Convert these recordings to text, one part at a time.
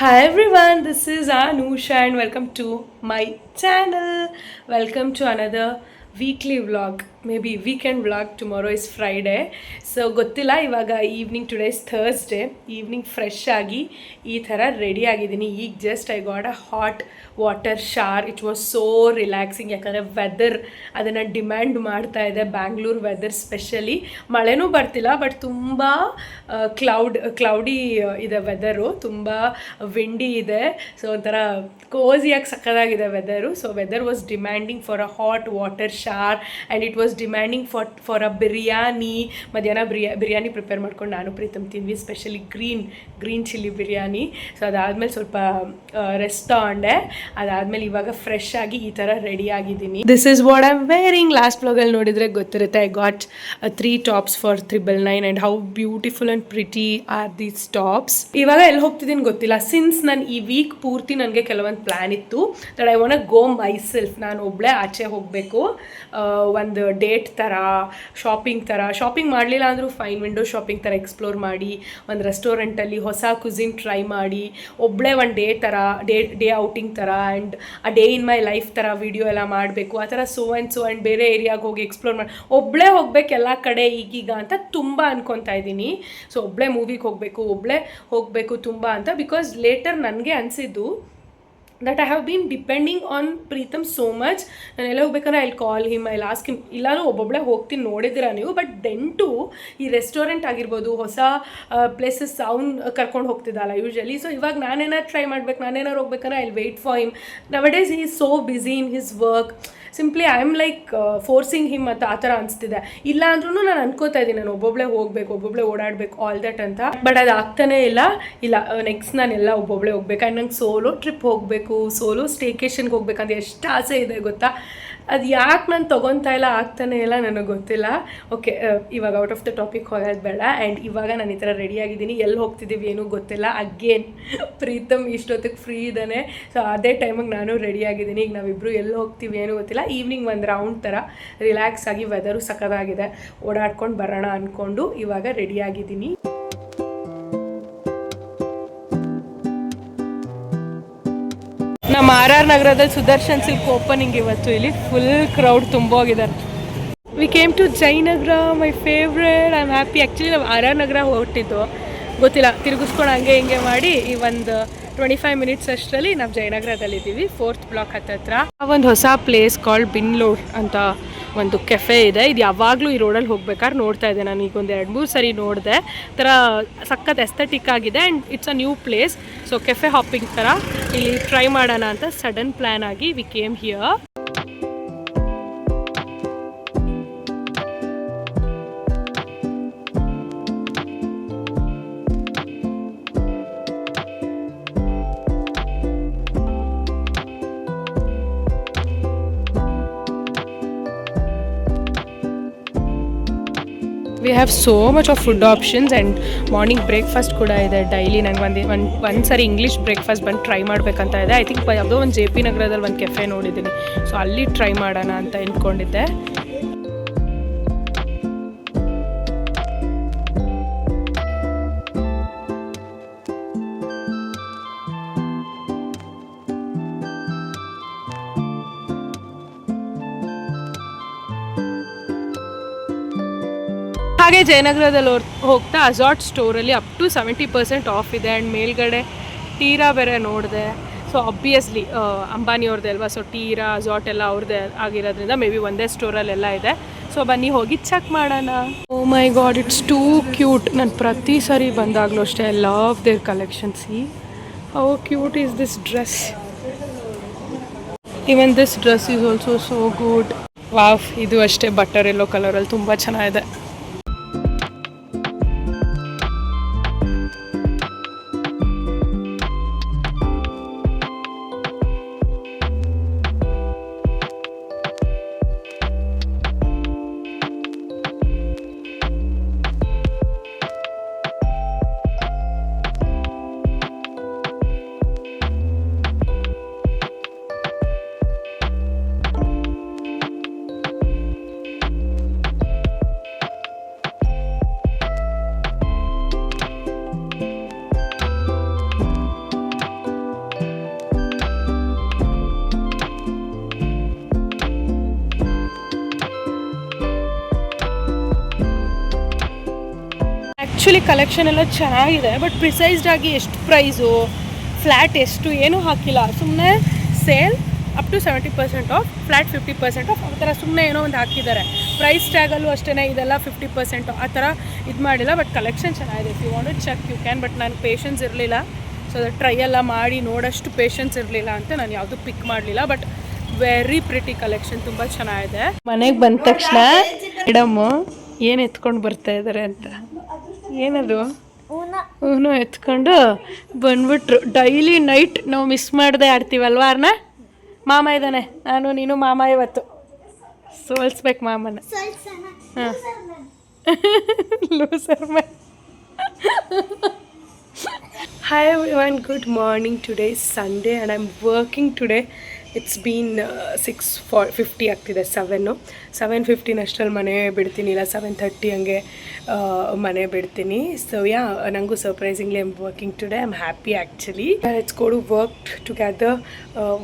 Hi everyone, this is Anusha and welcome to my channel. Welcome to another weekly vlog, maybe weekend vlog. Tomorrow is Friday. So ಗೊತ್ತಿಲ್ಲ ಇವಾಗ evening today is Thursday evening fresh ಆಗಿ ಈ ಥರ ready ಆಗಿದ್ದೀನಿ. ಈಗ just I got a hot water shower. It was so relaxing, ಯಾಕಂದರೆ weather ಅದನ್ನು demand ಮಾಡ್ತಾ ಇದೆ. ಬ್ಯಾಂಗ್ಳೂರ್ ವೆದರ್ ಸ್ಪೆಷಲಿ ಮಳೆನೂ ಬರ್ತಿಲ್ಲ, ಬಟ್ ತುಂಬ ಕ್ಲೌಡಿ ಇದೆ ವೆದರು, ತುಂಬ ವಿಂಡಿ ಇದೆ. ಸೊ ಒಂಥರ ಕೋಸಿಯಾಗಿ ಸಕ್ಕದಾಗಿದೆ weather. So weather was demanding for a hot water shower and it was demanding for a biryani. ಮಧ್ಯಾಹ್ನ ಬಿರಿಯಾನಿ ಪ್ರಿಪೇರ್ ಮಾಡ್ಕೊಂಡು ನಾನು ಪ್ರೀತಮ್ ತಿಂದ್ವಿ, specially green chilli biryani. So ಅದಾದಮೇಲೆ ಸ್ವಲ್ಪ ರೆಸ್ಟ್ ತಗೊಂಡೆ. ಅದಾದಮೇಲೆ ಇವಾಗ ಫ್ರೆಶ್ ಆಗಿ ಈ ಥರ ರೆಡಿ ಆಗಿದ್ದೀನಿ. This is what I am wearing. Last ಬ್ಲಾಗಲ್ಲಿ ನೋಡಿದರೆ ಗೊತ್ತಿರುತ್ತೆ. I got 3 tops for 999 and how beautiful and pretty are these tops. ಇವಾಗ ಎಲ್ಲಿ ಹೋಗ್ತಿದ್ದೀನಿ ಗೊತ್ತಿಲ್ಲ. ಸಿನ್ಸ್ ನಾನು ಈ ವೀಕ್ ಪೂರ್ತಿ ನನಗೆ ಕೆಲವೊಂದು ಪ್ಲ್ಯಾನ್ ಇತ್ತು that I want go my self. ನಾನು ಒಬ್ಬಳೇ ಆಚೆ ಹೋಗಬೇಕು, ಒಂದು ಡೇಟ್ ಥರ, ಶಾಪಿಂಗ್ ಮಾಡಲಿಲ್ಲ ಅಂದರೂ ಫೈನ್, ವಿಂಡೋ ಶಾಪಿಂಗ್ ಥರ ಎಕ್ಸ್ಪ್ಲೋರ್ ಮಾಡಿ, ಒಂದು ರೆಸ್ಟೋರೆಂಟಲ್ಲಿ ಹೊಸ ಕುಸಿನ್ ಟ್ರೈ ಮಾಡಿ, ಒಬ್ಬಳೇ ಒಂದು ಡೇ ಔಟಿಂಗ್ ಥರ ಆ್ಯಂಡ್ ಆ ಡೇ ಇನ್ ಮೈ ಲೈಫ್ ಥರ ವಿಡಿಯೋ ಎಲ್ಲ ಮಾಡಬೇಕು. ಆ ಥರ ಸೋ ಆ್ಯಂಡ್ ಬೇರೆ ಏರಿಯಾಗೆ ಹೋಗಿ ಎಕ್ಸ್ಪ್ಲೋರ್ ಮಾಡಿ ಒಬ್ಬಳೇ ಹೋಗ್ಬೇಕು ಎಲ್ಲ ಕಡೆ ಈಗೀಗ ಅಂತ ತುಂಬ ಅನ್ಕೊತಾ ಇದ್ದೀನಿ. ಸೊ ಒಬ್ಬಳೇ ಮೂವಿಗೆ ಹೋಗಬೇಕು ತುಂಬ ಅಂತ. ಬಿಕಾಸ್ ಲೇಟರ್ ನನಗೆ ಅನಿಸಿದ್ದು that I have been depending on Preetham so much. ನಾನು ಎಲ್ಲ ಹೋಗ್ಬೇಕಂದ್ರೆ I call him, I ask him. ಇಲ್ಲಾನು ಒಬ್ಬೊಬ್ಬಳೇ ಹೋಗ್ತೀನಿ, ನೋಡಿದ್ದೀರಾ ನೀವು. ಬಟ್ ಡೆಂಟು ಈ ರೆಸ್ಟೋರೆಂಟ್ ಆಗಿರ್ಬೋದು, ಹೊಸ ಪ್ಲೇಸಸ್ ಅವ್ನು ಕರ್ಕೊಂಡು ಹೋಗ್ತಿದ್ದಲ್ಲ ಯೂಶ್ವಲಿ. ಸೊ ಇವಾಗ ನಾನೇನಾರು ಟ್ರೈ ಮಾಡ್ಬೇಕು, ನಾನೇನಾರು ಹೋಗ್ಬೇಕಂದ್ರೆ I will wait for him. Nowadays he is so busy in his work. Simply I am like forcing him ಅಂತ ಆ ಥರ ಅನಿಸ್ತಿದೆ. ಇಲ್ಲ ಅಂದ್ರೂ ನಾನು ಅನ್ಕೋತಾ ಇದ್ದೀನಿ ನಾನು ಒಬ್ಬೊಬ್ಬಳೇ ಹೋಗಬೇಕು, ಒಬ್ಬೊಬ್ಬಳೇ ಓಡಾಡಬೇಕು, ಆಲ್ ದಟ್ ಅಂತ. ಬಟ್ ಅದು ಆಗ್ತಾನೇ ಇಲ್ಲ. ನೆಕ್ಸ್ಟ್ ನಾನೆಲ್ಲ ಒಬ್ಬೊಬ್ಬಳೇ ಹೋಗ್ಬೇಕು. ಆ್ಯಂಡ್ ನಂಗೆ ಸೋಲೋ ಟ್ರಿಪ್ ಹೋಗಬೇಕು, ಸೋಲೋ ಸ್ಟೇಕೇಷನ್ಗೆ ಹೋಗ್ಬೇಕಂತ ಎಷ್ಟು ಆಸೆ ಇದೆ ಗೊತ್ತಾ. ಅದು ಯಾಕೆ ನಾನು ತೊಗೊತಾ ಇಲ್ಲ, ಆಗ್ತಾನೆ ಇಲ್ಲ, ನನಗೆ ಗೊತ್ತಿಲ್ಲ. ಓಕೆ, ಇವಾಗ ಔಟ್ ಆಫ್ ದ ಟಾಪಿಕ್ ಹೋಗೋದು ಬೇಡ. ಆ್ಯಂಡ್ ಇವಾಗ ನಾನು ಈ ಥರ ರೆಡಿಯಾಗಿದ್ದೀನಿ. ಎಲ್ಲಿ ಹೋಗ್ತಿದ್ದೀವಿ ಏನೂ ಗೊತ್ತಿಲ್ಲ. ಅಗೇನ್ ಪ್ರೀತಮ್ ಇಷ್ಟೊತ್ತಿಗೆ ಫ್ರೀ ಇದ್ದಾನೆ. ಸೊ ಅದೇ ಟೈಮಿಗೆ ನಾನು ರೆಡಿಯಾಗಿದ್ದೀನಿ. ಈಗ ನಾವಿಬ್ಬರು ಎಲ್ಲಿ ಹೋಗ್ತೀವಿ ಏನೂ ಗೊತ್ತಿಲ್ಲ. ಈವ್ನಿಂಗ್ ಒಂದು ರೌಂಡ್ ಥರ ರಿಲ್ಯಾಕ್ಸ್ ಆಗಿ, ವೆದರು ಸಕ್ಕದಾಗಿದೆ, ಓಡಾಡ್ಕೊಂಡು ಬರೋಣ ಅಂದ್ಕೊಂಡು ಇವಾಗ ರೆಡಿಯಾಗಿದ್ದೀನಿ. ನಮ್ಮ RR ನಗರದಲ್ಲಿ ಸುದರ್ಶನ್ ಸಿಲ್ಕ್ ಓಪನಿಂಗ್ ಇವತ್ತು. ಇಲ್ಲಿ ಫುಲ್ ಕ್ರೌಡ್ ತುಂಬ ಹೋಗಿದ್ದಾರೆ. We came to Jayanagar, my favourite. I am happy. Actually ನಾವು RR ನಗರ ಹೊರಟಿದ್ದು ಗೊತ್ತಿಲ್ಲ, ತಿರುಗಿಸ್ಕೊಂಡು ಹಂಗೆ ಹಿಂಗೆ ಮಾಡಿ ಈ ಒಂದು 25 ಮಿನಿಟ್ಸ್ ಅಷ್ಟರಲ್ಲಿ ನಾವು ಜಯನಗರದಲ್ಲಿದ್ದೀವಿ, 4th ಬ್ಲಾಕ್ ಹತ್ತಿರ. ಒಂದು ಹೊಸ ಪ್ಲೇಸ್ ಕಾಲ್ಡ್ ಬಿನ್ಲೋಡ್ ಅಂತ ಒಂದು ಕೆಫೆ ಇದೆ. ಇದು ಯಾವಾಗಲೂ ಈ ರೋಡಲ್ಲಿ ಹೋಗ್ಬೇಕಾದ್ರೆ ನೋಡ್ತಾ ಇದ್ದೆ ನಾನು. ಈಗ ಒಂದು 2-3 ಸರಿ ನೋಡಿದೆ. ಥರ ಸಖತ್ ಎಸ್ಥೆಟಿಕ್ ಆಗಿದೆ and it's a new place. So cafe hopping ಥರ ಇಲ್ಲಿ ಟ್ರೈ ಮಾಡೋಣ ಅಂತ ಸಡನ್ ಪ್ಲ್ಯಾನ್ ಆಗಿ we came here. We have so much of food options and morning breakfast ಕೂಡ ಇದೆ. ಡೈಲಿ ನನಗೆ ಒಂದು ಸರಿ ಇಂಗ್ಲೀಷ್ ಬ್ರೇಕ್ಫಾಸ್ಟ್ ಬಂದು ಟ್ರೈ ಮಾಡಬೇಕಂತ ಇದೆ. ಐ ಥಿಂಕ್ ಯಾವುದೋ ಒಂದು JP ನಗರದಲ್ಲಿ ಒಂದು ಕೆಫೆ ನೋಡಿದ್ದೀನಿ. ಸೊ ಅಲ್ಲಿ ಟ್ರೈ ಮಾಡೋಣ ಅಂತ ಅಂದ್ಕೊಂಡಿದ್ದೆ. ಹಾಗೆ ಜಯನಗರದಲ್ಲಿ ಹೋಗ್ತಾ ಅಜಾಟ್ ಸ್ಟೋರಲ್ಲಿ ಅಪ್ ಟು 70% ಆಫ್ ಇದೆ. ಆ್ಯಂಡ್ ಮೇಲ್ಗಡೆ ಟೀರಾ ಬೇರೆ ನೋಡಿದೆ. ಸೊ ಆಬ್ವಿಯಸ್ಲಿ ಅಂಬಾನಿಯವ್ರದ್ದೇ ಅಲ್ವಾ. ಸೊ ಟೀರಾ ಅಜಾಟ್ ಎಲ್ಲ ಅವ್ರದ್ದೇ ಆಗಿರೋದ್ರಿಂದ ಮೇ ಬಿ ಒಂದೇ ಸ್ಟೋರಲ್ಲೆಲ್ಲ ಇದೆ. ಸೊ ಬನ್ನಿ ಹೋಗಿ ಚೆಕ್ ಮಾಡೋಣ. Oh my god, it's too cute. ನಾನು ಪ್ರತಿ ಸರಿ ಬಂದಾಗಲೂ ಅಷ್ಟೇ I love their collections. How cute is this dress. Even this dress is also so good. Wow, ಇದು ಅಷ್ಟೇ ಬಟರ್ ಎಲ್ಲೋ ಕಲರಲ್ಲಿ ತುಂಬ ಚೆನ್ನಾಗಿದೆ. ಆ್ಯಕ್ಚುಲಿ ಕಲೆಕ್ಷನ್ ಎಲ್ಲ ಚೆನ್ನಾಗಿದೆ, ಬಟ್ ಪ್ರಿಸೈಸ್ಡ್ ಆಗಿ ಎಷ್ಟು ಪ್ರೈಸು, ಫ್ಲ್ಯಾಟ್ ಎಷ್ಟು ಏನೂ ಹಾಕಿಲ್ಲ. ಸುಮ್ಮನೆ sale up to 70% off, flat 50% off, ಆ ಥರ ಸುಮ್ಮನೆ ಏನೋ ಒಂದು ಹಾಕಿದ್ದಾರೆ. ಪ್ರೈಸ್ ಟ್ಯಾಗಲ್ಲೂ ಅಷ್ಟೇ ಇದೆಲ್ಲ 50% ಆ ಥರ ಇದು ಮಾಡಿಲ್ಲ. ಬಟ್ ಕಲೆಕ್ಷನ್ ಚೆನ್ನಾಗಿದೆ. If you want to check you can. But ನಾನು ಪೇಷನ್ಸ್ ಇರಲಿಲ್ಲ, ಸೊ ಅದು ಟ್ರೈ ಎಲ್ಲ ಮಾಡಿ ನೋಡೋಷ್ಟು ಪೇಷನ್ಸ್ ಇರಲಿಲ್ಲ ಅಂತ ನಾನು ಯಾವುದು ಪಿಕ್ ಮಾಡಲಿಲ್ಲ. ಬಟ್ ವೆರಿ ಪ್ರಿಟಿ ಕಲೆಕ್ಷನ್, ತುಂಬ ಚೆನ್ನಾಗಿದೆ. ಮನೆಗೆ ಬಂದ ತಕ್ಷಣ ಮೇಡಮ್ಮು ಏನು ಎತ್ಕೊಂಡು ಬರ್ತಾ ಇದ್ದಾರೆ ಅಂತ, ಏನದು ಹೂನು ಎತ್ಕೊಂಡು ಬಂದ್ಬಿಟ್ರು. ಡೈಲಿ ನೈಟ್ ನಾವು ಮಿಸ್ ಮಾಡದೆ ಆಡ್ತೀವಲ್ವ ಅರ್ನ. ಮಾಮ ಇದ್ದಾನೆ, ನಾನು ನೀನು ಮಾಮ ಇವತ್ತು ಸೋಲ್ಸ್ಬೇಕು ಮಾಮನ. ಹಾಂ loser my. Hi everyone, good morning. Today is Sunday and I'm working today. It's been 6:50 ಆಗ್ತಿದೆ, 7:15 ಅಷ್ಟರಲ್ಲಿ ಮನೆ ಬಿಡ್ತೀನಿ, ಇಲ್ಲ 7:30 ಹಂಗೆ ಮನೆ ಬಿಡ್ತೀನಿ. ಸೊ ಯಾ, ನನಗೂ surprisingly I'm working today. I'm happy actually. Let's go to work together.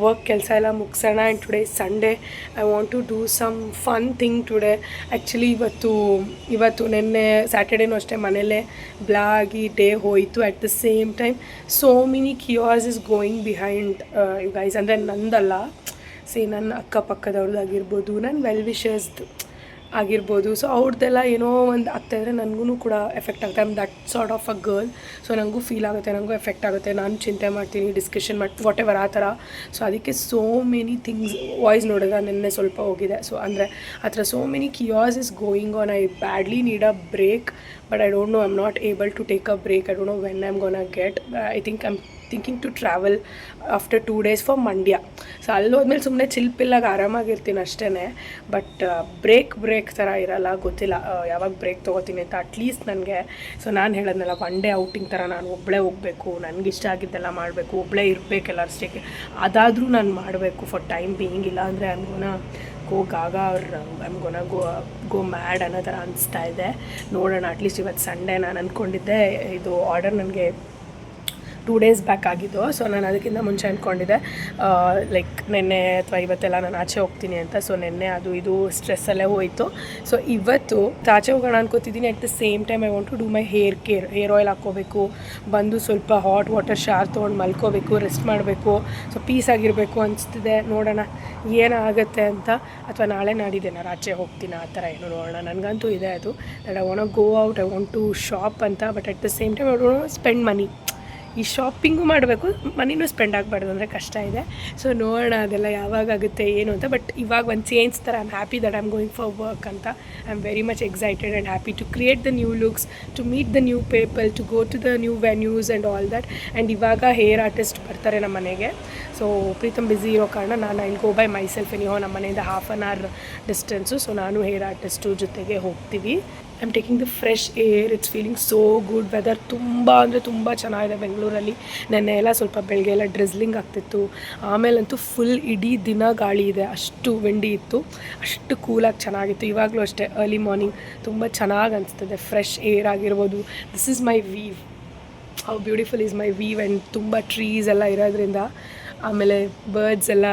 Work ಕೆಲಸ ಎಲ್ಲ ಮುಗಿಸೋಣ. And today is Sunday. I want to do some fun thing today. Actually ಇವತ್ತು ನಿನ್ನೆ ಸ್ಯಾಟರ್ಡೇನೂ ಅಷ್ಟೇ ಮನೇಲೇ ಬ್ಲಾ ಆಗಿ ಡೇ ಹೋಯಿತು. At the same time so many chaos is going behind you guys. ಅಂದರೆ ನಂದಲ್ಲ, ನನ್ನ ಅಕ್ಕಪಕ್ಕದವ್ರದ್ದಾಗಿರ್ಬೋದು, ನನ್ನ ವೆಲ್ ವಿಷರ್ಸ್ದು ಆಗಿರ್ಬೋದು. ಸೊ ಅವ್ರದ್ದೆಲ್ಲ ಏನೋ ಒಂದು ಆಗ್ತಾಯಿದ್ರೆ ನನಗೂ ಕೂಡ ಎಫೆಕ್ಟ್ ಆಗುತ್ತೆ. I'm that sort of a girl. So ನನಗೂ ಫೀಲ್ ಆಗುತ್ತೆ, ನನಗೂ ಎಫೆಕ್ಟ್ ಆಗುತ್ತೆ. ನಾನು ಚಿಂತೆ ಮಾಡ್ತೀನಿ, ಡಿಸ್ಕಷನ್ ಮಾಡ್ತೀನಿ, ವಾಟ್ ಎವರ್ ಆ ಥರ. ಸೊ ಅದಕ್ಕೆ ಸೋ ಮೆನಿ ಥಿಂಗ್ಸ್, ವಾಯ್ಸ್ ನೋಡಿದ್ರೆ ನಿನ್ನೆ ಸ್ವಲ್ಪ ಹೋಗಿದೆ. ಸೊ ಅಂದರೆ ಆ ಥರ so many chaos is going on. I badly need a break, but I don't know, I am not able to take a break. I don't know when I am gonna get. I think I'm thinking to travel after 2 days for Mandya. So ಅಲ್ಲಿ ಹೋದ್ಮೇಲೆ ಸುಮ್ಮನೆ ಚಿಲ್ಪಿಲ್ಲಾಗಿ ಆರಾಮಾಗಿರ್ತೀನಿ ಅಷ್ಟೇ. But break ಥರ ಇರಲ್ಲ, ಗೊತ್ತಿಲ್ಲ ಯಾವಾಗ break ತೊಗೋತೀನಿ ಅಂತ. At least ನನಗೆ, ಸೊ ನಾನು ಹೇಳೋದ್ನಲ್ಲ, 1 day ಔಟಿಂಗ್ ಥರ ನಾನು ಒಬ್ಬಳೇ ಹೋಗಬೇಕು, ನನಗಿಷ್ಟ ಆಗಿದ್ದೆಲ್ಲ ಮಾಡಬೇಕು, ಒಬ್ಬಳೇ ಇರಬೇಕು ಎಲ್ಲರಷ್ಟಕ್ಕೆ. ಅದಾದರೂ ನಾನು ಮಾಡಬೇಕು ಫಾರ್ ಟೈಮ್ ಬೀಯಿಂಗ್. ಇಲ್ಲ ಅಂದರೆ ಅನ್ಗೋನ ಗೋ ಗಾಗಾ ಅವ್ರು ಗೋ ಮ್ಯಾಡ್ ಅನ್ನೋ ಥರ ಅನಿಸ್ತಾ ಇದೆ. ನೋಡೋಣ. ಅಟ್ಲೀಸ್ಟ್ ಇವತ್ತು ಸಂಡೇ. ನಾನು ಅಂದ್ಕೊಂಡಿದ್ದೆ ಇದು ಆರ್ಡರ್ ನನಗೆ 2 days ಬ್ಯಾಕ್ ಆಗಿದ್ದು. ಸೊ ನಾನು ಅದಕ್ಕಿಂತ ಮುಂಚೆ ಅಂದ್ಕೊಂಡಿದ್ದೆ ಲೈಕ್ ನಿನ್ನೆ ಅಥವಾ ಇವತ್ತೆಲ್ಲ ನಾನು ಆಚೆ ಹೋಗ್ತೀನಿ ಅಂತ. ಸೊ ನಿನ್ನೆ ಅದು ಇದು ಸ್ಟ್ರೆಸ್ಸಲ್ಲೇ ಹೋಯಿತು. ಸೊ ಇವತ್ತು ಆಚೆ ಹೋಗೋಣ ಅನ್ಕೋತಿದ್ದೀನಿ. At the same time I want to do my hair care. Hair oil ಹಾಕ್ಕೋಬೇಕು, ಬಂದು ಸ್ವಲ್ಪ ಹಾಟ್ ವಾಟರ್ ಶಾರ್ ತೊಗೊಂಡು ಮಲ್ಕೋಬೇಕು, ರೆಸ್ಟ್ ಮಾಡಬೇಕು. ಸೊ ಪೀಸ್ ಆಗಿರಬೇಕು ಅನಿಸ್ತಿದೆ. ನೋಡೋಣ ಏನಾಗುತ್ತೆ ಅಂತ. ಅಥವಾ ನಾಳೆ ನಾಡಿದ್ದೇನೆ ಆಚೆ ಹೋಗ್ತೀನಿ, ಆ ಥರ ಏನು ನೋಡೋಣ. ನನಗಂತೂ ಇದೆ ಅದು, that I want go out, I want to shop ಅಂತ. But at the same time I don't spend money. ಈ ಶಾಪಿಂಗು ಮಾಡಬೇಕು, ಮನಿನೂ ಸ್ಪೆಂಡ್ ಆಗಬಾರ್ದು ಅಂದರೆ ಕಷ್ಟ ಇದೆ. ಸೊ ನೋಡೋಣ ಅದೆಲ್ಲ ಯಾವಾಗ ಆಗುತ್ತೆ ಏನು ಅಂತ. ಬಟ್ ಇವಾಗ ಒಂದು ಚೇಂಜ್ ಥರ I'm happy that I'm going for work ಅಂತ. I am very much excited and happy to create the new looks, to meet the new people, to go to the new venues and all that. And ಇವಾಗ hair artist ಬರ್ತಾರೆ ನಮ್ಮ ಮನೆಗೆ. So Preetham busy ಇರೋ ಕಾರಣ ನಾನು ಇಲ್ಲಿ go by myself. Anyhow ನಮ್ಮ ಮನೆಯಿಂದ 1/2 hour ಡಿಸ್ಟೆನ್ಸು. ಸೊ ನಾನು ಹೇರ್ ಆರ್ಟಿಸ್ಟು ಜೊತೆಗೆ ಹೋಗ್ತೀವಿ. I am taking the fresh air. It's feeling so good. Weather ತುಂಬ ಅಂದರೆ ತುಂಬ ಚೆನ್ನಾಗಿದೆ ಬೆಂಗಳೂರಲ್ಲಿ. ನೆನ್ನೆ ಎಲ್ಲ ಸ್ವಲ್ಪ ಬೆಳಗ್ಗೆ ಎಲ್ಲ ಡ್ರಿಸ್ಲಿಂಗ್ ಆಗ್ತಿತ್ತು. ಆಮೇಲಂತೂ ಫುಲ್ ಇಡೀ ದಿನ ಗಾಳಿ ಇದೆ, ಅಷ್ಟು ವಿಂಡಿ ಇತ್ತು, ಅಷ್ಟು ಕೂಲಾಗಿ ಚೆನ್ನಾಗಿತ್ತು. ಇವಾಗಲೂ ಅಷ್ಟೇ ಅರ್ಲಿ ಮಾರ್ನಿಂಗ್ ತುಂಬ ಚೆನ್ನಾಗಿ ಅನಿಸ್ತದೆ. ಫ್ರೆಶ್ ಏರ್ ಆಗಿರ್ಬೋದು. This is my view. How beautiful is my view. And ತುಂಬ ಟ್ರೀಸ್ ಎಲ್ಲ ಇರೋದ್ರಿಂದ, ಆಮೇಲೆ ಬರ್ಡ್ಸ್ ಎಲ್ಲ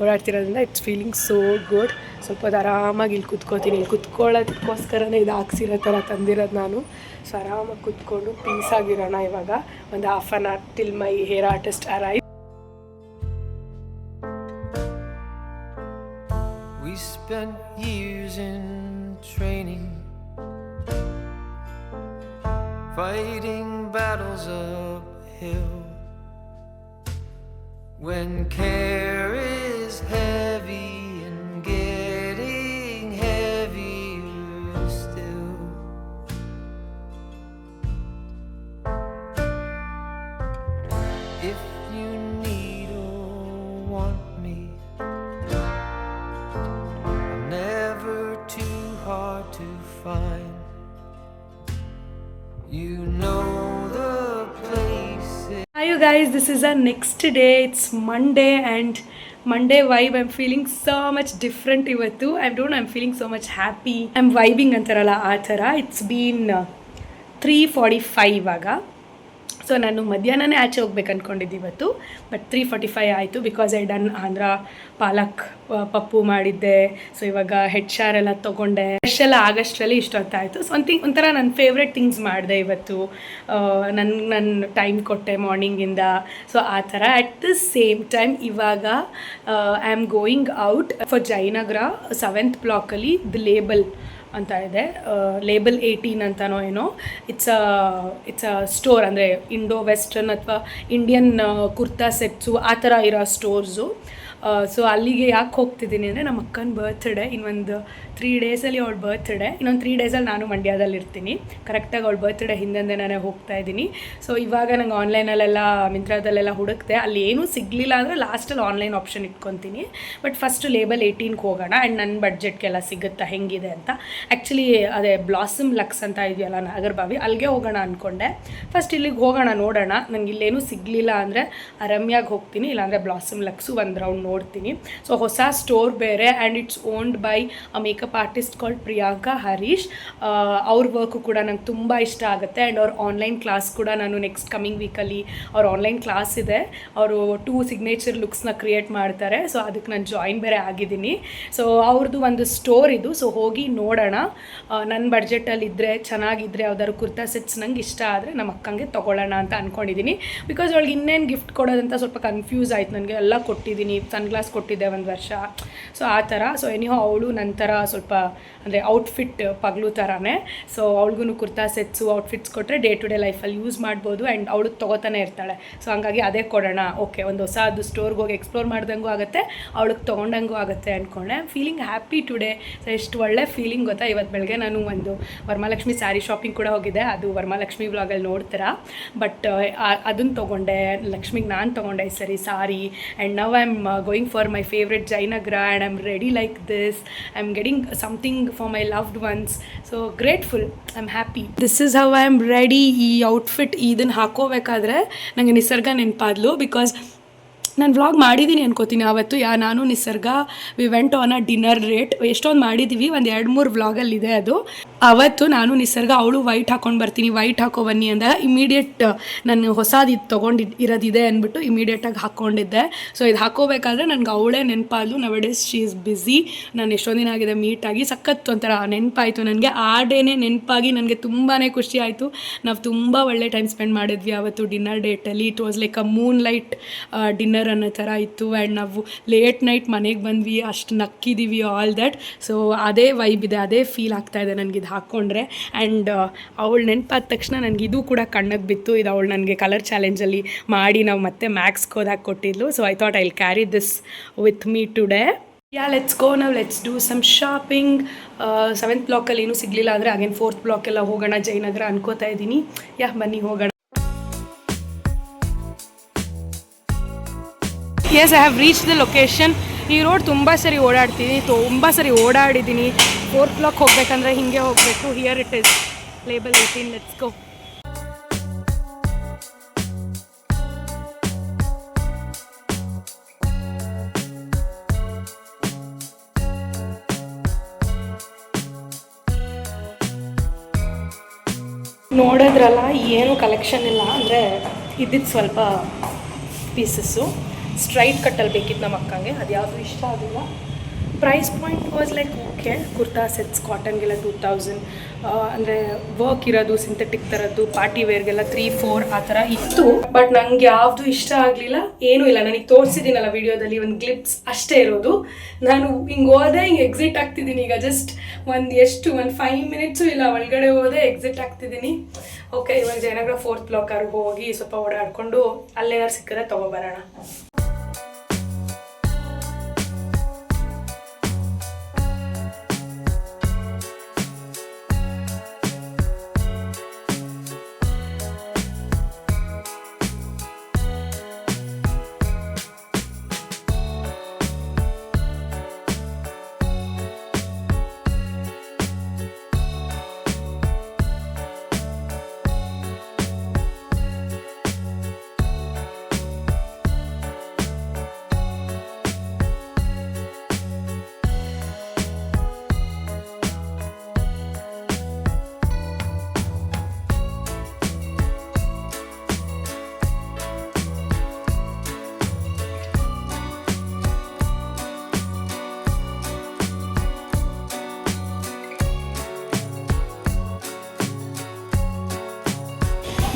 ಓಡಾಡ್ತಿರೋದ್ರಿಂದ ಇಟ್ಸ್ ಫೀಲಿಂಗ್ ಸೋ ಗುಡ್. ಸ್ವಲ್ಪ ಹೊತ್ತು ಆರಾಮಾಗಿ ಇಲ್ಲಿ ಕುತ್ಕೋತೀನಿ. ಇಲ್ಲಿ ಕುತ್ಕೊಳ್ಳೋದಕ್ಕೋಸ್ಕರನೇ ಇದು ಹಾಕ್ಸಿರೋ ಥರ ತಂದಿರೋದು ನಾನು. ಸೊ ಆರಾಮಾಗಿ ಕುತ್ಕೊಂಡು ಪೀಸಾಗಿರೋಣ ಇವಾಗ ಒಂದು 1/2 hour till my hair artist arrive. We spent years in training, fighting battles uphill. When care is heavy and getting heavier still, if you need or want me, I'm never too hard to find. You know the places. Hi you guys, this is our next day. It's Monday and Monday vibe. I'm feeling so much different ivattu. I'm feeling so much happy. I'm vibing antaralla aa thara. It's been 3:45 ಆಗ. So ನಾನು ಮಧ್ಯಾಹ್ನನೇ ಆಚೆ ಹೋಗ್ಬೇಕು ಅಂದ್ಕೊಂಡಿದ್ದೆ ಇವತ್ತು, but 3:45 ಆಯಿತು because I done Andhra ಪಾಲಕ್ ಪಪ್ಪು ಮಾಡಿದ್ದೆ. So ಇವಾಗ head Shah ಎಲ್ಲ ತೊಗೊಂಡೆ, ಫ್ರೆಶ್ ಎಲ್ಲ ಆಗಸ್ಟ್ರಲ್ಲಿ ಇಷ್ಟೊತ್ತಾಯಿತು. ಸೊ ಒಂಥರ ನನ್ನ ಫೇವ್ರೆಟ್ ಥಿಂಗ್ಸ್ ಮಾಡಿದೆ ಇವತ್ತು. ನನ್ನ ಟೈಮ್ ಕೊಟ್ಟೆ ಮಾರ್ನಿಂಗಿಂದ. ಸೊ ಆ ಥರ ಅಟ್ ದ ಸೇಮ್ ಟೈಮ್ ಇವಾಗ I am going out for Jayanagar 7th ಬ್ಲಾಕಲ್ಲಿ ದ ಲೇಬಲ್ ಅಂತ ಇದೆ, ಲೇಬಲ್ 18 ಅಂತನೋ ಏನೋ. ಇಟ್ಸ್ ಅ ಸ್ಟೋರ್, ಅಂದರೆ ಇಂಡೋ ವೆಸ್ಟರ್ನ್ ಅಥವಾ ಇಂಡಿಯನ್ ಕುರ್ತಾ ಸೆಟ್ಸು ಆ ಥರ ಇರೋ ಸ್ಟೋರ್ಸು. ಸೊ ಅಲ್ಲಿಗೆ ಯಾಕೆ ಹೋಗ್ತಿದ್ದೀನಿ ಅಂದರೆ ನಮ್ಮ ಅಕ್ಕನ ಬರ್ತ್ಡೇ ಇನ್ನೊಂದು 3 ಡೇಸಲ್ಲಿ ಅವಳ ಬರ್ತ್ಡೇ. ಇನ್ನೊಂದು 3 ಡೇಸಲ್ಲಿ ನಾನು ಮಂಡ್ಯದಲ್ಲಿ ಇರ್ತೀನಿ. ಕರೆಕ್ಟಾಗಿ ಅವಳ ಬರ್ತ್ಡೇ ಹಿಂದೆ ನಾನೇ ಹೋಗ್ತಾ ಇದ್ದೀನಿ. ಸೊ ಇವಾಗ ನಂಗೆ ಆನ್ಲೈನಲ್ಲೆಲ್ಲ ಮಿಂತ್ರಾದಲ್ಲೆಲ್ಲ ಹುಡುಕ್ತೆ, ಅಲ್ಲಿ ಏನೂ ಸಿಗಲಿಲ್ಲ ಅಂದರೆ ಲಾಸ್ಟಲ್ಲಿ ಆನ್ಲೈನ್ ಆಪ್ಷನ್ ಇಟ್ಕೊತೀನಿ. ಬಟ್ ಫಸ್ಟು ಲೇಬಲ್ 18ಗೆ ಹೋಗೋಣ ಆ್ಯಂಡ್ ನನ್ನ ಬಡ್ಜೆಟ್ಗೆಲ್ಲ ಸಿಗುತ್ತಾ ಹೆಂಗಿದೆ ಅಂತ. ಆ್ಯಕ್ಚುಲಿ ಅದೇ ಬ್ಲಾಸಮ್ ಲಕ್ಸ್ ಅಂತ ಇದೆಯಲ್ಲ ನಾಗರಬಾವಿ, ಅಲ್ಲಿಗೆ ಹೋಗೋಣ ಅಂದ್ಕೊಂಡೆ. ಫಸ್ಟ್ ಇಲ್ಲಿಗೆ ಹೋಗೋಣ ನೋಡೋಣ. ನನಗೆ ಇಲ್ಲೇನೂ ಸಿಗಲಿಲ್ಲ ಅಂದರೆ ರಮ್ಯಾಗೆ ಹೋಗ್ತೀನಿ, ಇಲ್ಲಾಂದರೆ ಬ್ಲಾಸಮ್ ಲಕ್ಸು ಒಂದು ರೌಂಡ್ ನೋಡ್ತೀನಿ. ಸೊ ಹೊಸ ಸ್ಟೋರ್ ಬೇರೆ and it's owned by a makeup artist called Priyanka Harish. ಅವ್ರ ವರ್ಕು ಕೂಡ ನಂಗೆ ತುಂಬ ಇಷ್ಟ ಆಗುತ್ತೆ. ಆ್ಯಂಡ್ ಅವ್ರ ಆನ್ಲೈನ್ ಕ್ಲಾಸ್ ಕೂಡ ನಾನು ನೆಕ್ಸ್ಟ್ ಕಮಿಂಗ್ ವೀಕಲ್ಲಿ ಅವ್ರ ಆನ್ಲೈನ್ ಕ್ಲಾಸ್ ಇದೆ. ಅವರು 2 ಸಿಗ್ನೇಚರ್ ಲುಕ್ಸ್ನ ಕ್ರಿಯೇಟ್ ಮಾಡ್ತಾರೆ. ಸೊ ಅದಕ್ಕೆ ನಾನು ಜಾಯಿನ್ ಬೇರೆ ಆಗಿದ್ದೀನಿ. ಸೊ ಅವ್ರದ್ದು ಒಂದು ಸ್ಟೋರ್ ಇದು. ಸೊ ಹೋಗಿ ನೋಡೋಣ. ನನ್ನ ಬಡ್ಜೆಟಲ್ಲಿ ಇದ್ದರೆ ಚೆನ್ನಾಗಿದ್ದರೆ ಯಾವ್ದಾದ್ರು ಕುರ್ತಾ ಸೆಟ್ಸ್ ನಂಗೆ ಇಷ್ಟ ಆದರೆ ನಮ್ಮ ಅಕ್ಕಂಗೆ ತೊಗೊಳ್ಳೋಣ ಅಂತ ಅಂದ್ಕೊಂಡಿದ್ದೀನಿ. ಬಿಕಾಸ್ ಅವಳಿಗೆ ಇನ್ನೇನು ಗಿಫ್ಟ್ ಕೊಡೋದಂತ ಸ್ವಲ್ಪ ಕನ್ಫ್ಯೂಸ್ ಆಯಿತು ನನಗೆ. ಎಲ್ಲ ಕೊಟ್ಟಿದ್ದೀನಿ, ಸನ್ಗ್ಲಾಸ್ ಕೊಟ್ಟಿದ್ದೆ 1 ವರ್ಷ. ಸೊ ಆ ಥರ. ಸೊ ಎನಿಹೋ ಅವಳು ನಂತರ ಸ್ವಲ್ಪ ಅಂದರೆ ಔಟ್ಫಿಟ್ ಪಗ್ಲು ಥರನೇ. ಸೊ ಅವಳಿಗೂ ಕುರ್ತಾ ಸೆಟ್ಸು ಔಟ್ಫಿಟ್ಸ್ ಕೊಟ್ಟರೆ ಡೇ ಟು ಡೇ ಲೈಫಲ್ಲಿ ಯೂಸ್ ಮಾಡ್ಬೋದು. ಆ್ಯಂಡ್ ಅವಳು ತೊಗೋತಾನೆ ಇರ್ತಾಳೆ. ಸೊ ಹಂಗಾಗಿ ಅದೇ ಕೊಡೋಣ. ಓಕೆ, ಒಂದು ಹೊಸದು ಸ್ಟೋರ್ಗೆ ಹೋಗಿ ಎಕ್ಸ್ಪ್ಲೋರ್ ಮಾಡ್ದಂಗೂ ಆಗುತ್ತೆ, ಅವಳಿಗೆ ತೊಗೊಂಡಂಗೂ ಆಗುತ್ತೆ ಅಂದ್ಕೊಂಡೆ. Feeling happy today. ಸೊ ಎಷ್ಟು ಒಳ್ಳೆ ಫೀಲಿಂಗ್ ಗೊತ್ತಾ. ಇವತ್ತು ಬೆಳಗ್ಗೆ ನಾನು ಒಂದು ವರಮಹಾಲಕ್ಷ್ಮಿ ಸ್ಯಾರಿ ಶಾಪಿಂಗ್ ಕೂಡ ಹೋಗಿದ್ದೆ, ಅದು ವರಮಹಾಲಕ್ಷ್ಮಿ ವ್ಲಾಗಲ್ಲಿ ನೋಡ್ತೀರಾ. ಬಟ್ ಅದನ್ನು ತೊಗೊಂಡೆ, ಲಕ್ಷ್ಮಿಗೆ ನಾನು ತೊಗೊಂಡೆ ಈ ಸರಿ sorry. And now I am going for my favourite Jayanagar and I am ready like this. I am getting something for my loved ones. So grateful, I'm happy. This is how I am ready. ಈ outfit ಇದನ್ನು ಹಾಕೋಬೇಕಾದ್ರೆ ನನಗೆ ನಿಸರ್ಗ ನೆನಪಾದ್ಲು. Because ನಾನು vlog ಮಾಡಿದ್ದೀನಿ ಅನ್ಕೋತೀನಿ ಆವತ್ತು. ನಾನು ನಿಸರ್ಗ we went on a dinner rate. ಎಷ್ಟೊಂದು ಮಾಡಿದ್ದೀವಿ, ಒಂದು 2-3 ವ್ಲಾಗಲ್ಲಿದೆ ಅದು. ಅವತ್ತು ನಾನು ನಿಸರ್ಗ ಅವಳು ವೈಟ್ ಹಾಕ್ಕೊಂಡು ಬರ್ತೀನಿ, ವೈಟ್ ಹಾಕೋ ಬನ್ನಿ ಅಂದಾಗ ಇಮಿಡಿಯೇಟ್ ನಾನು ಹೊಸದು ಇರೋದಿದೆ ಅಂದ್ಬಿಟ್ಟು ಇಮಿಡಿಯೇಟಾಗಿ ಹಾಕ್ಕೊಂಡಿದ್ದೆ. ಸೊ ಇದು ಹಾಕೋಬೇಕಾದ್ರೆ ನನಗೆ ಅವಳೇ ನೆನಪಾದ್ಲು. Nowadays she is busy. ನಾನು ಎಷ್ಟೊಂದು ದಿನ ಆಗಿದೆ ಮೀಟಾಗಿ, ಸಖತ್ತು ಒಂಥರ ನೆನಪಾಯಿತು ನನಗೆ. ಆ ಡೇನೇ ನೆನಪಾಗಿ ನನಗೆ ತುಂಬಾ ಖುಷಿ ಆಯಿತು. ನಾವು ತುಂಬ ಒಳ್ಳೆ ಟೈಮ್ ಸ್ಪೆಂಡ್ ಮಾಡಿದ್ವಿ ಅವತ್ತು ಡಿನ್ನರ್ ಡೇಟಲ್ಲಿ. It was like a moonlight dinner ಅನ್ನೋ ಥರ ಇತ್ತು. ಆ್ಯಂಡ್ ನಾವು ಲೇಟ್ ನೈಟ್ ಮನೆಗೆ ಬಂದ್ವಿ, ಅಷ್ಟು ನಕ್ಕಿದ್ದೀವಿ, ಆಲ್ ದ್ಯಾಟ್. ಸೊ ಅದೇ ವೈಬ್ ಇದೆ, ಅದೇ ಫೀಲ್ ಆಗ್ತಾಯಿದೆ ನನಗೆ ಇದು ಹಾಕ್ಕೊಂಡ್ರೆ. ಆ್ಯಂಡ್ ಅವಳು ನೆನಪಾದ ತಕ್ಷಣ ನನಗೆ ಇದು ಕೂಡ ಕಣ್ಣಿಗೆ ಬಿತ್ತು. ಇದು ಅವಳು ನನಗೆ ಕಲರ್ ಚಾಲೆಂಜಲ್ಲಿ ಮಾಡಿ ನಾವು ಮತ್ತೆ ಮ್ಯಾಕ್ಸ್ಗೆ ಹೋದಾಗ ಕೊಟ್ಟಿದ್ಲು. So I thought I will carry this with me today. Let's go now, let's do some shopping. 7th ಬ್ಲಾಕಲ್ಲಿ ಏನೂ ಸಿಗಲಿಲ್ಲ ಅಂದರೆ ಅಗೇನ್ 4th ಬ್ಲಾಕೆಲ್ಲ ಹೋಗೋಣ ಜಯನಗರ ಅನ್ಕೋತಾ ಇದ್ದೀನಿ. ಬನ್ನಿ ಹೋಗೋಣ. Yes, I have reach the location. ಈ ರೋಡ್ ತುಂಬ ಸರಿ ಓಡಾಡ್ತೀನಿ, ತುಂಬ ಸರಿ ಓಡಾಡಿದ್ದೀನಿ. 4th ಬ್ಲಾಕ್ ಹೋಗ್ಬೇಕಂದ್ರೆ ಹಿಂಗೆ ಹೋಗಬೇಕು. Here it is label 18. Let's go. ನೋಡಿದ್ರಲ್ಲ, ಏನು ಕಲೆಕ್ಷನ್ ಇಲ್ಲ, ಅಂದರೆ ಇದ್ದಿದ್ದು ಸ್ವಲ್ಪ ಪೀಸಸ್ಸು. ಸ್ಟ್ರೈಟ್ ಕಟ್ಟಲ್ಲಿ ಬೇಕಿತ್ತು ನಮ್ಮ ಅಕ್ಕಂಗೆ, ಅದು ಯಾವುದು ಇಷ್ಟ ಆಗಿಲ್ಲ. Price point was like okay. Kurta sets ಕಾಟನ್ಗೆಲ್ಲ 2000, ಅಂದರೆ ವರ್ಕ್ ಇರೋದು ಸಿಂಥೆಟಿಕ್ ಥರದ್ದು, ಪಾರ್ಟಿ ವೇರ್ಗೆಲ್ಲ 3-4 ಆ ಥರ ಇತ್ತು. ಬಟ್ ನನಗೆ ಯಾವುದು ಇಷ್ಟ ಆಗಲಿಲ್ಲ, ಏನೂ ಇಲ್ಲ. ನನಗೆ ತೋರಿಸಿದ್ದೀನಲ್ಲ ವಿಡಿಯೋದಲ್ಲಿ, ಒಂದು ಗ್ಲಿಪ್ಸ್ ಅಷ್ಟೇ ಇರೋದು. ನಾನು ಹಿಂಗೆ ಹೋದೆ, ಹಿಂಗೆ ಎಕ್ಸಿಟ್ ಆಗ್ತಿದ್ದೀನಿ ಈಗ. ಜಸ್ಟ್ ಒಂದು 5 ಮಿನಿಟ್ಸು ಇಲ್ಲ, ಒಳಗಡೆ ಹೋದೆ ಎಕ್ಸಿಟ್ ಆಗ್ತಿದ್ದೀನಿ. ಓಕೆ, ಇವಾಗ ಜಯನಗರ 4th ಬ್ಲಾಕರ್ಗೆ ಹೋಗಿ ಸ್ವಲ್ಪ ಓಡಾಡಿಕೊಂಡು ಅಲ್ಲೇನಾರು ಸಿಕ್ಕಿದ್ರೆ ತೊಗೊಬರೋಣ.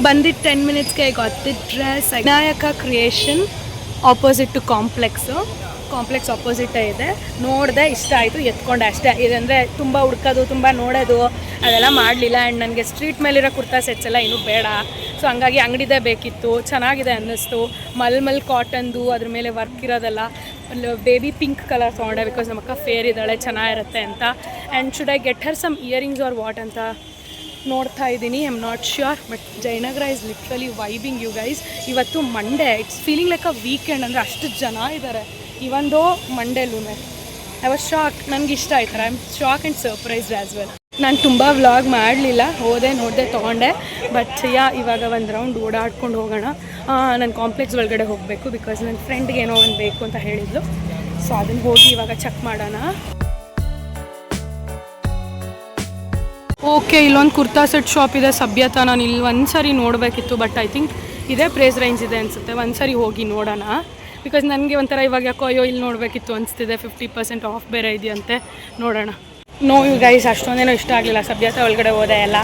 ಬಂದಿದ್ದು 10 ಮಿನಿಟ್ಸ್ಗೆ ಗೊತ್ತಿದ್ದ dress Vinayaka creation opposite to complex ಆಪೋಸಿಟೇ ಇದೆ. ನೋಡಿದೆ, ಇಷ್ಟ ಆಯಿತು, ಎತ್ಕೊಂಡೆ ಅಷ್ಟೇ. ಇದಂದರೆ ತುಂಬ ಹುಡ್ಕೋದು, ತುಂಬ ನೋಡೋದು ಅದೆಲ್ಲ ಮಾಡಲಿಲ್ಲ. ಆ್ಯಂಡ್ ನನಗೆ ಸ್ಟ್ರೀಟ್ ಮೇಲಿರೋ ಕುರ್ತಾ ಸೆಟ್ಸ್ ಎಲ್ಲ ಇನ್ನೂ ಬೇಡ. ಸೊ ಹಂಗಾಗಿ ಅಂಗಡಿದೇ ಬೇಕಿತ್ತು. ಚೆನ್ನಾಗಿದೆ ಅನ್ನಿಸ್ತು. ಮಲ್ಮಲ್ ಕಾಟನ್ದು ಅದ್ರ ಮೇಲೆ ವರ್ಕ್ ಇರೋದೆಲ್ಲ. ಬೇಬಿ ಪಿಂಕ್ ಕಲರ್ ತೊಗೊಂಡೆ ಬಿಕಾಸ್ ನಮ್ಮ ಅಕ್ಕ ಫೇರ್ ಇದ್ದಾಳೆ, ಚೆನ್ನಾಗಿರುತ್ತೆ ಅಂತ. And should I get her some earrings or what ಅಂತ ನೋಡ್ತಾ ಇದ್ದೀನಿ. I am not sure, but Jayanagar is literally vibing you guys. ಇವತ್ತು Monday, it's feeling like a weekend. ಅಂದರೆ ಅಷ್ಟು ಜನ ಇದ್ದಾರೆ ಇವನ್ ದೋ ಮಂಡೇಲೂ. I was shock. ನನಗೆ ಇಷ್ಟ ಆಯ್ತಾರೆ. I am shock and surprised as well. ನಾನು ತುಂಬ ವ್ಲಾಗ್ ಮಾಡಲಿಲ್ಲ, ಹೋದೆ ನೋಡಿದೆ ತೊಗೊಂಡೆ. ಬಟ್ ಇವಾಗ ಒಂದು ರೌಂಡ್ ಓಡಾಡ್ಕೊಂಡು ಹೋಗೋಣ. ನಾನು ಕಾಂಪ್ಲೆಕ್ಸ್ ಒಳಗಡೆ ಹೋಗಬೇಕು ಬಿಕಾಸ್ ನನ್ನ ಫ್ರೆಂಡ್ಗೆ ಏನೋ ಒಂದು ಬೇಕು ಅಂತ ಹೇಳಿದ್ಲು. ಸೊ ಅದನ್ನು ಹೋಗಿ ಇವಾಗ ಚೆಕ್ ಮಾಡೋಣ. ಓಕೆ, ಇಲ್ಲೊಂದು ಕುರ್ತಾ ಸೆಟ್ ಶಾಪ್ ಇದೆ ಸಭ್ಯತಾ. ನಾನು ಇಲ್ಲಿ ಒಂದು ಸರಿ ನೋಡಬೇಕಿತ್ತು, ಬಟ್ ಐ ಥಿಂಕ್ ಇದೇ ಪ್ರೈಸ್ ರೇಂಜ್ ಇದೆ ಅನಿಸುತ್ತೆ. ಒಂದು ಸರಿ ಹೋಗಿ ನೋಡೋಣ ಬಿಕಾಸ್ ನನಗೆ ಒಂಥರ ಇವಾಗ ಯಾಕೋ ಅಯ್ಯೋ ಇಲ್ಲಿ ನೋಡಬೇಕಿತ್ತು ಅನಿಸ್ತಿದೆ. 50% ಆಫ್ ಬೇರೆ ಇದೆಯಂತೆ, ನೋಡೋಣ. ನೋ ಯು ಗೈಸ್, ಅಷ್ಟೊಂದೇನೋ ಇಷ್ಟ ಆಗಲಿಲ್ಲ. ಸಭ್ಯತಾ ಒಳಗಡೆ ಹೋದೆ, ಎಲ್ಲ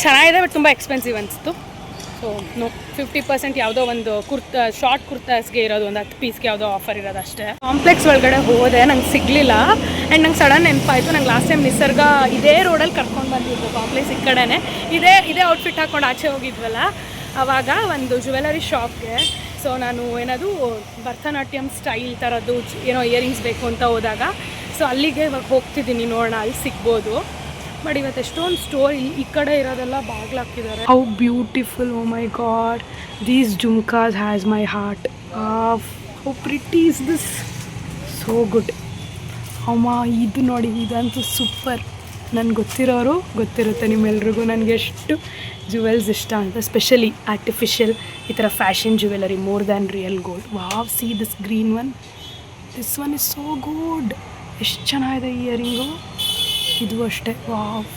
ಚೆನ್ನಾಗಿದೆ ಬಟ್ ತುಂಬ ಎಕ್ಸ್ಪೆನ್ಸಿವ್ ಅನಿಸ್ತು. ಸೊ ನೋ, 50% ಯಾವುದೋ ಒಂದು ಶಾರ್ಟ್ ಕುರ್ತಾಸ್ಗೆ ಇರೋದು, ಒಂದು 10 ಪೀಸ್ಗೆ ಯಾವುದೋ ಆಫರ್ ಇರೋದು ಅಷ್ಟೇ. ಕಾಂಪ್ಲೆಕ್ಸ್ ಒಳಗಡೆ ಹೋದೆ, ನಂಗೆ ಸಿಗಲಿಲ್ಲ. ಆ್ಯಂಡ್ ನಂಗೆ ಸಡನ್ ನೆನಪಾಯಿತು, ನಂಗೆ ಲಾಸ್ಟ್ ಟೈಮ್ ನಿಸರ್ಗ ಇದೇ ರೋಡಲ್ಲಿ ಕರ್ಕೊಂಡು ಬಂದಿದ್ದು ಕಾಂಪ್ಲೆಕ್ಸ್ ಈ ಕಡೆನೇ. ಇದೇ ಔಟ್ಫಿಟ್ ಹಾಕ್ಕೊಂಡು ಆಚೆ ಹೋಗಿದ್ವಲ್ಲ, ಆವಾಗ ಒಂದು ಜ್ಯುವೆಲರಿ ಶಾಪ್ಗೆ. ಸೊ ನಾನು ಏನದು ಭರತನಾಟ್ಯಂ ಸ್ಟೈಲ್ ಥರದ್ದು ಏನೋ ಇಯರಿಂಗ್ಸ್ ಬೇಕು ಅಂತ ಹೋದಾಗ, ಸೊ ಅಲ್ಲಿಗೆ ಇವಾಗ ಹೋಗ್ತಿದ್ದೀನಿ, ನೋಡೋಣ ಅಲ್ಲಿ ಸಿಗ್ಬೋದು. ಬಟ್ ಇವತ್ತು ಎಷ್ಟೊಂದು ಸ್ಟೋರ್ ಈ ಕಡೆ ಇರೋದೆಲ್ಲ ಬಾಗ್ಲಾಕಿದ್ದಾರೆ. How beautiful, oh my god, these jhumkas has my heart. How pretty is this, so good. ಅಮ್ಮ ಇದು ನೋಡಿ, ಇದಂತೂ ಸೂಪರ್. ನನಗೆ ಗೊತ್ತಿರೋರು ಗೊತ್ತಿರುತ್ತೆ ನಿಮ್ಮೆಲ್ರಿಗೂ ನನಗೆ ಎಷ್ಟು ಜುವೆಲ್ಸ್ ಇಷ್ಟ ಅಂತ, ಸ್ಪೆಷಲಿ ಆರ್ಟಿಫಿಷಿಯಲ್ ಈ ಥರ fashion jewellery more than real gold. Wow, see this green one, this one is so good. ಎಷ್ಟು ಚೆನ್ನಾಗಿದೆ ಈ ಇಯರಿಂಗು. ಇದು ಅಷ್ಟೇ, ವಾವ್,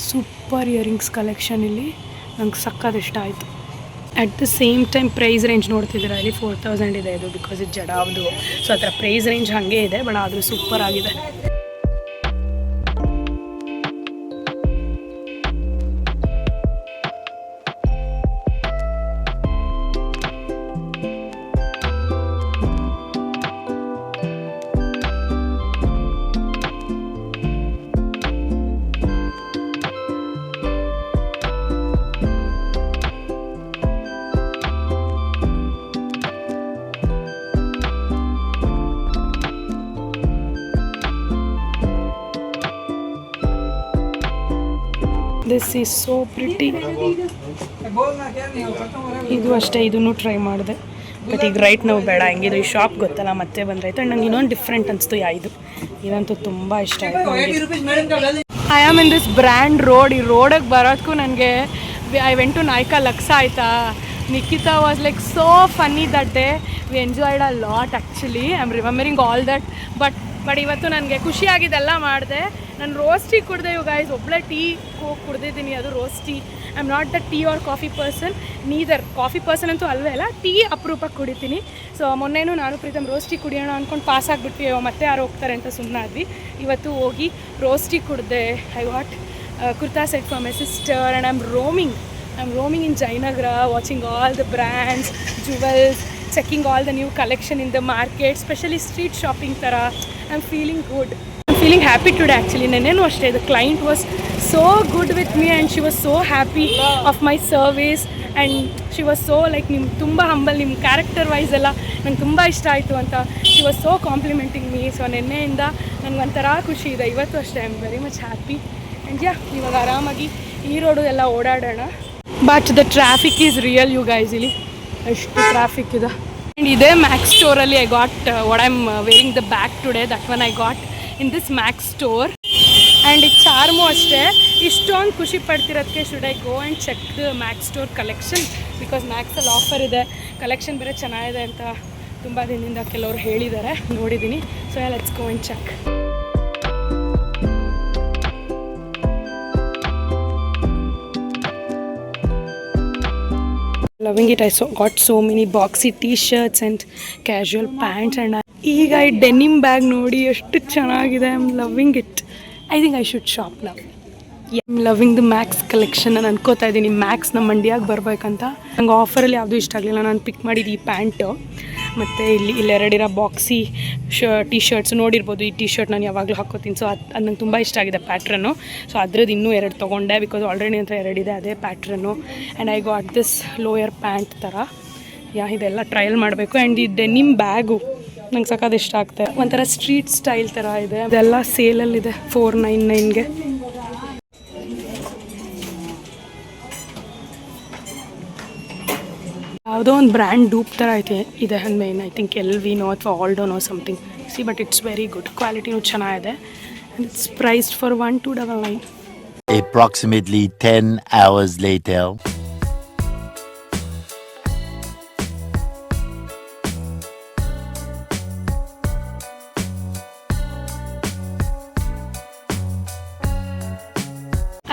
ಸೂಪರ್ ಇಯರಿಂಗ್ಸ್ ಕಲೆಕ್ಷನ್. ಇಲ್ಲಿ ನಂಗೆ ಸಕ್ಕತ್ ಇಷ್ಟ ಆಯಿತು. At the same time price range ನೋಡ್ತಿದ್ದೀರಾ, ಇಲ್ಲಿ 4000 ಇದೆ ಇದು, ಬಿಕಾಸ್ ಇದು ಜಡಾವ್ದು. ಸೊ ಆ ಥರ ಪ್ರೈಸ್ ರೇಂಜ್ ಹಾಗೆ ಇದೆ, ಬಟ್ ಆದರೂ ಸೂಪರ್ ಆಗಿದೆ. This is so pretty. ಇದು ಅಷ್ಟೇ, ಇದನ್ನು ಟ್ರೈ ಮಾಡಿದೆ, ಬಟ್ ಈಗ ರೈಟ್ ನಾವು ಬೇಡ. ಹೆಂಗಿದ್ರು ಈ ಶಾಪ್ ಗೊತ್ತಲ್ಲ, ಮತ್ತೆ ಬಂದ್ರಾಯ್ತು. ಆ್ಯಂಡ್ ನಂಗೆ ಇನ್ನೊಂದು ಡಿಫ್ರೆಂಟ್ ಅನಿಸ್ತು ಇದಂತೂ ತುಂಬ ಇಷ್ಟ ಆಯಿತು. I am in this brand road. ಈ ರೋಡಿಗೆ ಬರೋದಕ್ಕೂ ನನಗೆ I went to Nykaa Luxe ಆಯಿತಾ. Nikhita was like so funny that day. We enjoyed a lot actually. I am remembering all that. But ಇವತ್ತು ನನಗೆ ಖುಷಿಯಾಗಿದ್ದೆಲ್ಲ ಮಾಡಿದೆ. ನಾನು ರೋಸ್ ಟೀ ಕುಡಿದೆ ಯು ಗೈಸ್. ಒಬ್ಬಳೆ ಟೀ ಕುಡ್ದಿದ್ದೀನಿ, ಅದು rose tea. I am not the tea or coffee person, neither coffee person ಅಂತೂ ಅಲ್ವೇ ಅಲ್ಲ, ಟೀ ಅಪರೂಪಕ್ಕೆ ಕುಡಿತೀನಿ. ಸೊ ಮೊನ್ನೆನೂ ನಾನು ಪ್ರೀತಮ್ ರೋಸ್ ಟೀ ಕುಡಿಯೋಣ ಅಂದ್ಕೊಂಡು ಪಾಸ್ ಆಗಿಬಿಟ್ವಿ, ಮತ್ತೆ ಯಾರು ಹೋಗ್ತಾರೆ ಅಂತ ಸುಮ್ಮನಾದ್ವಿ. ಇವತ್ತು ಹೋಗಿ ರೋಸ್ ಟೀ ಕುಡಿದೆ. I bought kurta set for my sister and I am roaming in Jayanagar, watching all the brands, jewels, checking all the new collection in the market, specially street shopping ಥರ. I am feeling good, I am feeling happy today actually. ನೆನ್ನೆನೂ ಅಷ್ಟೇ, the client was so good with me and she was so happy of my service. And she was so like, ನಿಮ್ಮ ತುಂಬ humble, ನಿಮ್ಮ character wise ಎಲ್ಲ ನಂಗೆ ತುಂಬ ಇಷ್ಟ ಆಯಿತು ಅಂತ she was so complimenting me. So ನೆನ್ನೆಯಿಂದ ನನಗೆ ಒಂಥರ ಖುಷಿ ಇದೆ. ಇವತ್ತು ಅಷ್ಟೇ I am very much happy. And ಇವಾಗ ಆರಾಮಾಗಿ ಈ ರೋಡು ಎಲ್ಲ ಓಡಾಡೋಣ. But the traffic is real you guys. ಇಲ್ಲಿ ಎಷ್ಟು ಟ್ರಾಫಿಕ್ ಇದೆ. ಆ್ಯಂಡ್ ಇದೇ ಮ್ಯಾಕ್ಸ್ ಸ್ಟೋರಲ್ಲಿ I got what I am wearing the bag today. That one I got in this Max store. And ಇದು ಚಾರ್ಮು ಅಷ್ಟೇ. ಇಷ್ಟೊಂದು ಖುಷಿ ಪಡ್ತಿರೋದಕ್ಕೆ should I go and check the Max store collection, because ಮ್ಯಾಕ್ಸಲ್ಲಿ offer ಇದೆ, collection ಬೇರೆ ಚೆನ್ನಾಗಿದೆ ಅಂತ ತುಂಬ ದಿನದಿಂದ ಕೆಲವರು ಹೇಳಿದ್ದಾರೆ, ನೋಡಿದ್ದೀನಿ. So let's go and check. Loving it. I got so many boxy t-shirts and casual pants, and ಈಗ ಈ ಡೆನಿಮ್ ಬ್ಯಾಗ್ ನೋಡಿ ಎಷ್ಟು ಚೆನ್ನಾಗಿದೆ. I am loving it. I think I should shop now. Loving the Max collection. ನಾನು ಅನ್ಕೋತಾ ಇದ್ದೀನಿ Max ನಮ್ಮ ಮಂಡ್ಯಾಗೆ ಬರಬೇಕಂತ. ನಂಗೆ ಆಫರಲ್ಲಿ ಯಾವುದೂ ಇಷ್ಟ ಆಗಲಿಲ್ಲ. ನಾನು ಪಿಕ್ ಮಾಡಿದ್ದು ಈ ಪ್ಯಾಂಟು ಮತ್ತು ಇಲ್ಲೆರಡಿರೋ ಬಾಕ್ಸಿ ಟೀ ಶರ್ಟ್ಸ್ ನೋಡಿರ್ಬೋದು. ಈ ಟೀ ಶರ್ಟ್ ನಾನು ಯಾವಾಗಲೂ ಹಾಕೋತೀನಿ. ಸೊ ಅದು ನಂಗೆ ತುಂಬ ಇಷ್ಟ ಆಗಿದೆ ಪ್ಯಾಟ್ರನ್ನು. ಸೊ ಅದ್ರದ್ದು ಇನ್ನೂ 2 ತೊಗೊಂಡೆ ಬಿಕಾಸ್ ಆಲ್ರೆಡಿ ಅಂತ 2 ಇದೆ ಅದೇ pattern. And I got this lower pant ಥರ. ಇದೆಲ್ಲ ಟ್ರಯಲ್ ಮಾಡಬೇಕು. ಆ್ಯಂಡ್ ಈ ಡೆನಿಮ್ ಬ್ಯಾಗು ನಂಗೆ ಸಖತ್ ಇಷ್ಟ ಆಗ್ತದೆ. ಒಂಥರ ಸ್ಟ್ರೀಟ್ ಸ್ಟೈಲ್ ಥರ ಇದೆ. ಅದೆಲ್ಲ ಸೇಲಲ್ಲಿದೆ 499ಗೆ. ಯಾವುದೋ ಒಂದು ಬ್ರ್ಯಾಂಡ್ ಡೂಪ್ ಥರ ಇದೆ ಮೇನ್ ಐ ಥಿಂಕ್ LVನೋ ಅಥವಾ ಆಲ್ಡೋನೋ something. But it's very good. ಕ್ವಾಲಿಟಿನೂ ಚೆನ್ನಾಗಿದೆ. And it's priced for 1299. Approximately 10 hours later.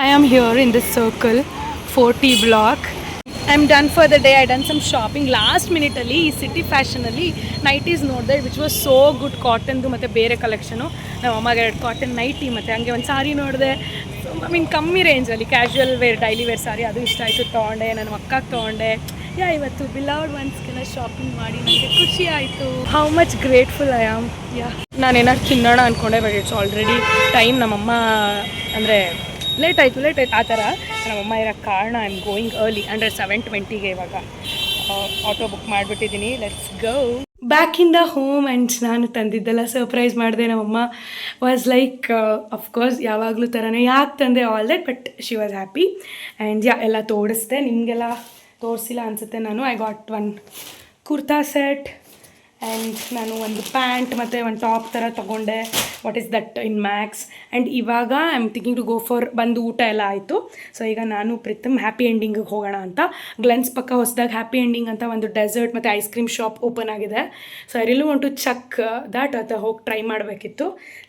I am here in this circle, 40 block. I'm done for the day. I done some shopping last minute ಅಲ್ಲಿ ಈ city ಫ್ಯಾಷನಲ್ಲಿ nighties ನೋಡಿದೆ which was so good. ಕಾಟನ್ದು ಮತ್ತು ಬೇರೆ collection. ನಮ್ಮ ಅಮ್ಮಗೆ 2 cotton nighty ಮತ್ತು ಹಂಗೆ ಒಂದು ಸಾರಿ ನೋಡಿದೆ. ಕಮ್ಮಿ ರೇಂಜಲ್ಲಿ ಕ್ಯಾಶುವಲ್ ವೇರ್ ಡೈಲಿ ವೇರ್ ಸಾರಿ ಅದು ಇಷ್ಟ ಆಯಿತು, ತೊಗೊಂಡೆ. ನನ್ನ ಅಕ್ಕಗೆ ತೊಗೊಂಡೆ. ಇವತ್ತು ಬಿಲವ್ಡ್ ಒನ್ಸ್ಗೆಲ್ಲ ಶಾಪಿಂಗ್ ಮಾಡಿ ನನಗೆ ಖುಷಿ ಆಯಿತು. How much grateful I am. ನಾನು ಏನಾದ್ರು ತಿನ್ನೋಣ ಅಂದ್ಕೊಂಡೆ ಬಟ್ ಇಟ್ಸ್ ಆಲ್ರೆಡಿ ಟೈಮ್. ನಮ್ಮಮ್ಮ ಅಂದರೆ ಲೇಟ್ ಆಯಿತು ಆ ಥರ. ನಮ್ಮಮ್ಮ ಇರೋ ಕಾರಣ ಐ ಆಮ್ ಗೋಯಿಂಗ್ ಅರ್ಲಿ. ಅಂದರೆ 7:20ಗೆ ಇವಾಗ ಆಟೋ ಬುಕ್ ಮಾಡಿಬಿಟ್ಟಿದ್ದೀನಿ. Let's go back in the home. And ನಾನು ತಂದಿದ್ದೆಲ್ಲ ಸರ್ಪ್ರೈಸ್ ಮಾಡಿದೆ. ನಮ್ಮಮ್ಮ ವಾಸ್ ಲೈಕ್ ಅಫ್ಕೋರ್ಸ್ ಯಾವಾಗಲೂ ಥರನೇ ಯಾಕೆ ತಂದೆ all that, but she was happy. And ಎಲ್ಲ ತೋರಿಸ್ದೆ. ನಿಮಗೆಲ್ಲ ತೋರಿಸಿಲ್ಲ ಅನಿಸುತ್ತೆ ನಾನು. I got 1 kurta set and ನಾನು ಒಂದು ಪ್ಯಾಂಟ್ ಮತ್ತು ಒಂದು ಟಾಪ್ ಥರ ತೊಗೊಂಡೆ. What is that in Max. And now I am thinking to go for ಬಂದು ಊಟ ಎಲ್ಲ ಆಯಿತು. ಸೊ ಈಗ ನಾನು ಪ್ರೀತಮ್ ಹ್ಯಾಪಿ ಎಂಡಿಂಗಿಗೆ ಹೋಗೋಣ ಅಂತ. ಗ್ಲೆನ್ಸ್ ಪಕ್ಕ ಹೊಸದಾಗಿ ಹ್ಯಾಪಿ ಎಂಡಿಂಗ್ ಅಂತ ಒಂದು ಡೆಸರ್ಟ್ ಮತ್ತು ಐಸ್ ಕ್ರೀಮ್ ಶಾಪ್ ಓಪನ್ ಆಗಿದೆ. So I really want to check that. ಅಥವಾ ಹೋಗಿ ಟ್ರೈ ಮಾಡಬೇಕಿತ್ತು.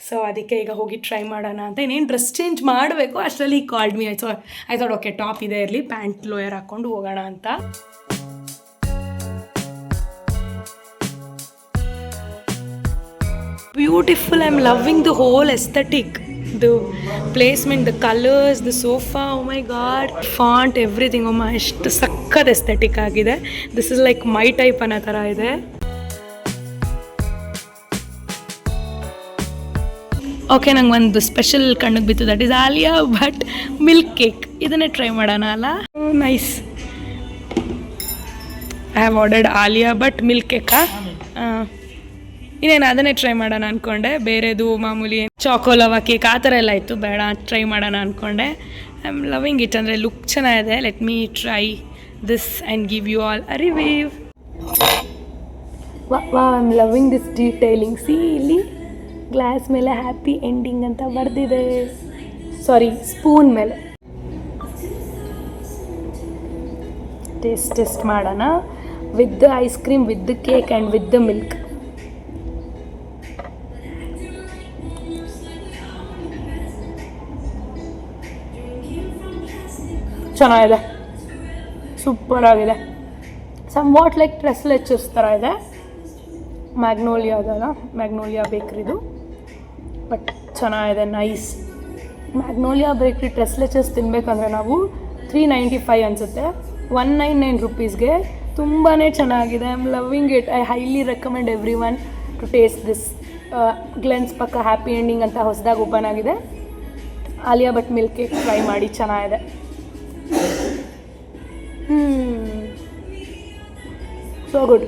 ಸೊ ಅದಕ್ಕೆ ಈಗ ಹೋಗಿ ಟ್ರೈ ಮಾಡೋಣ ಅಂತ. ಇನ್ನೇನು ಡ್ರೆಸ್ ಚೇಂಜ್ ಮಾಡಬೇಕು ಅಷ್ಟರಲ್ಲಿ ಈ called me. So I thought okay top ಇದೆ ಇರಲಿ, ಪ್ಯಾಂಟ್ ಲೋಯರ್ ಹಾಕ್ಕೊಂಡು ಹೋಗೋಣ ಅಂತ. Beautiful. I'm loving the whole aesthetic, the placement, the colors, the sofa. Oh my god, font, everything. Oh my, ಎಷ್ಟು ಸಕ್ಕತ್ aesthetic ಆಗಿದೆ. This is like my type ಅನ್ನೋ ಥರ ಇದೆ. ಓಕೆ, ನಂಗೆ ಒಂದು ಸ್ಪೆಷಲ್ ಕಣ್ಣಿಗೆ ಬಿತ್ತು. That is Alia Bhatt milk cake. ಇದನ್ನೇ ಟ್ರೈ ಮಾಡೋಣ ಅಲ್ಲ. Nice. I have ordered Alia Bhatt milk ಕೇಕಾ. ಇನ್ನೇನು ಅದನ್ನೇ ಟ್ರೈ ಮಾಡೋಣ ಅಂದ್ಕೊಂಡೆ. ಬೇರೆದು ಮಾಮೂಲಿ ಚಾಕೋಲವಾ ಕೇಕ್ ಆ ಥರ ಎಲ್ಲ ಇತ್ತು, ಬೇಡ ಟ್ರೈ ಮಾಡೋಣ ಅಂದ್ಕೊಂಡೆ. I am loving it. ಅಂದರೆ ಲುಕ್ ಚೆನ್ನಾಗಿದೆ. Let me try this and give you all a review. Wow I am loving this detailing. See ಇಲ್ಲಿ ಗ್ಲಾಸ್ ಮೇಲೆ ಹ್ಯಾಪಿ ಎಂಡಿಂಗ್ ಅಂತ ಬರೆದಿದೆ. ಸಾರಿ, ಸ್ಪೂನ್ ಮೇಲೆ. ಟೇಸ್ಟ್ ಮಾಡೋಣ. With the ice cream, with the cake and with the milk. ಚೆನ್ನಾಗಿದೆ, super ಆಗಿದೆ. Somewhat like tres leches ಥರ ಇದೆ. ಮ್ಯಾಗ್ನೋಲಿಯಾದಲ್ಲ, ಮ್ಯಾಗ್ನೋಲಿಯಾ ಬೇಕ್ರಿದು. ಬಟ್ ಚೆನ್ನಾಗಿದೆ, ನೈಸ್. ಮ್ಯಾಗ್ನೋಲಿಯಾ ಬೇಕ್ರಿ ಟ್ರೆಸ್ಲೆಚರ್ಸ್ ತಿನ್ನಬೇಕಂದ್ರೆ ನಾವು 395 ಅನಿಸುತ್ತೆ, 199 ರುಪೀಸ್ಗೆ. ತುಂಬಾ ಚೆನ್ನಾಗಿದೆ. I am loving it. I highly recommend everyone to taste this. Glen's ಪಕ್ಕ ಹ್ಯಾಪಿ ಎಂಡಿಂಗ್ ಅಂತ ಹೊಸದಾಗಿ ಓಪನ್ ಆಗಿದೆ. Alia Bhatt milk cake try ಮಾಡಿ, ಚೆನ್ನಾಗಿದೆ. So good.